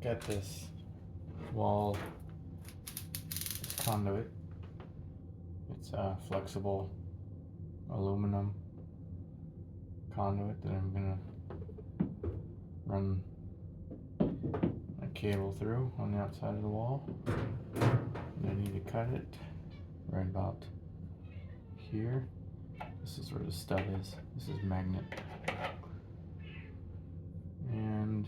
got this wall, this conduit. It's a flexible aluminum conduit that I'm gonna run a cable through on the outside of the wall. And I need to cut it right about here. This is where the stud is. This is magnet. And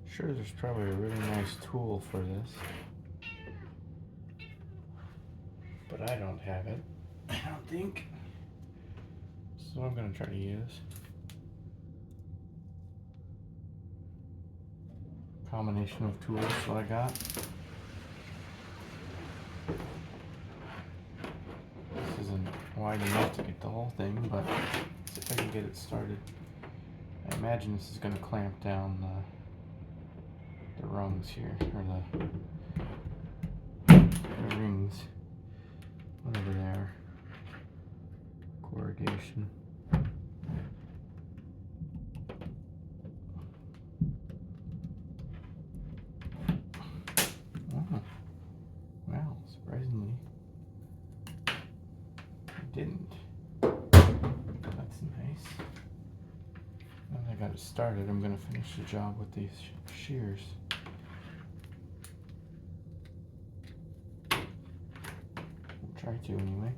sure, there's probably a really nice tool for this, but I don't have it, I don't think. So I'm gonna try to use a combination of tools that I got. This isn't wide enough to get the whole thing, but see if I can get it started. I imagine this is gonna clamp down the rungs here, or the rings, whatever they are, corrugation. Oh, wow, surprisingly, it didn't. That's nice. Now that I got it started, I'm gonna finish the job with these shears. Try to anyway.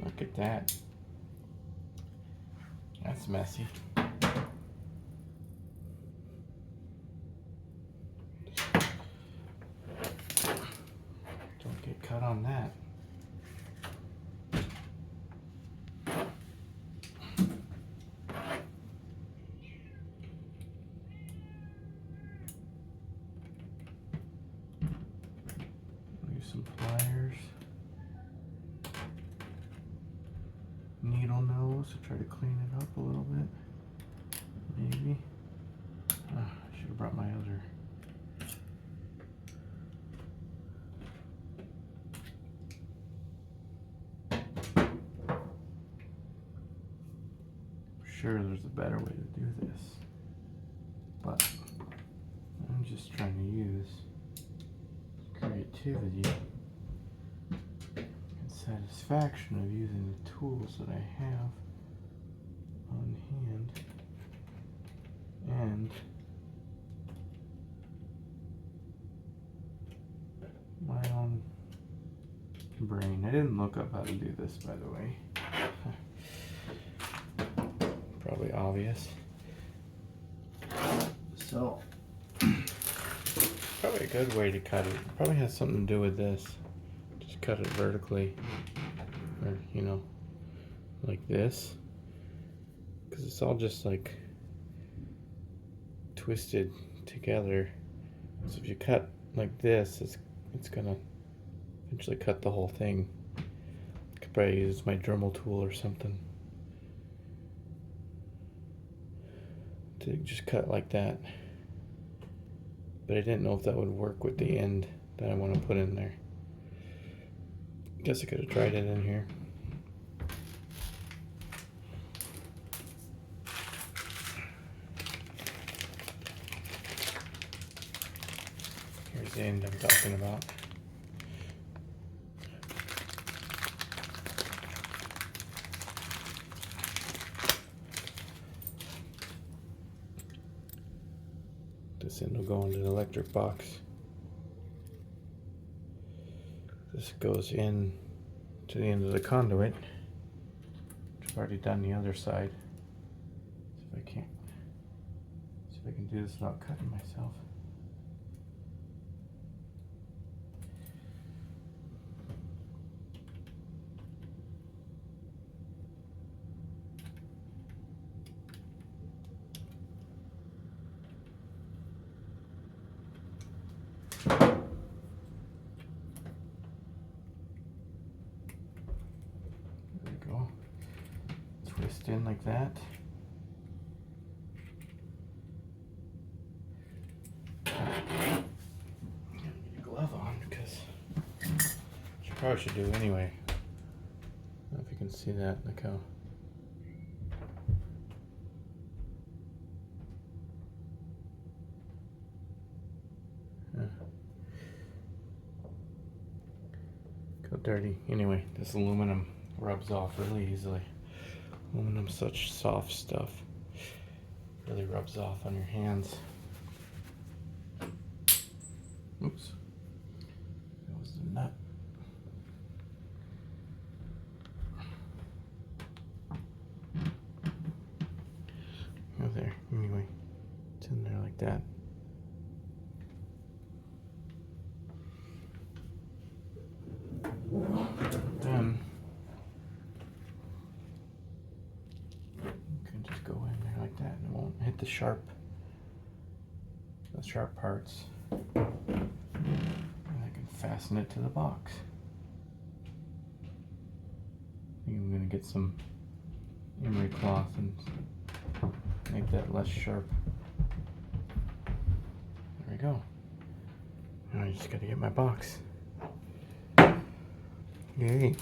Look at that. That's messy. Don't get cut on that. Use some pliers. Needle nose to try to clean it up a little bit. Maybe. I should have brought my other. Sure, there's a better way to do this, but I'm just trying to use creativity and satisfaction of using the tools that I have on hand and my own brain. I didn't look up how to do this, by the way. Probably obvious. So, probably a good way to cut it. Probably has something to do with this. Just cut it vertically, or like this, because it's all just like twisted together. So if you cut like this, it's gonna eventually cut the whole thing. I could probably use my Dremel tool or something to just cut like that, but I didn't know if that would work with the end that I want to put in there. Guess I could have tried it in here. Here's the end I'm talking about. This end will go into the electric box. This goes in to the end of the conduit, which I've already done the other side. See if I can do this without cutting myself. Twist in like that. I'm gonna need a glove on because I'm Probably should do anyway. I don't know if you can see that. Look how. Go dirty. Anyway, this aluminum rubs off really easily. Aluminum's such soft stuff. Really rubs off on your hands. Oops. That was the nut. Oh, there. Anyway, it's in there like that. Then you can just go in there like that, and it won't hit the sharp parts. And I can fasten it to the box. I think I'm gonna get some emery cloth and make that less sharp. There we go. Now I just gotta get my box. Yay.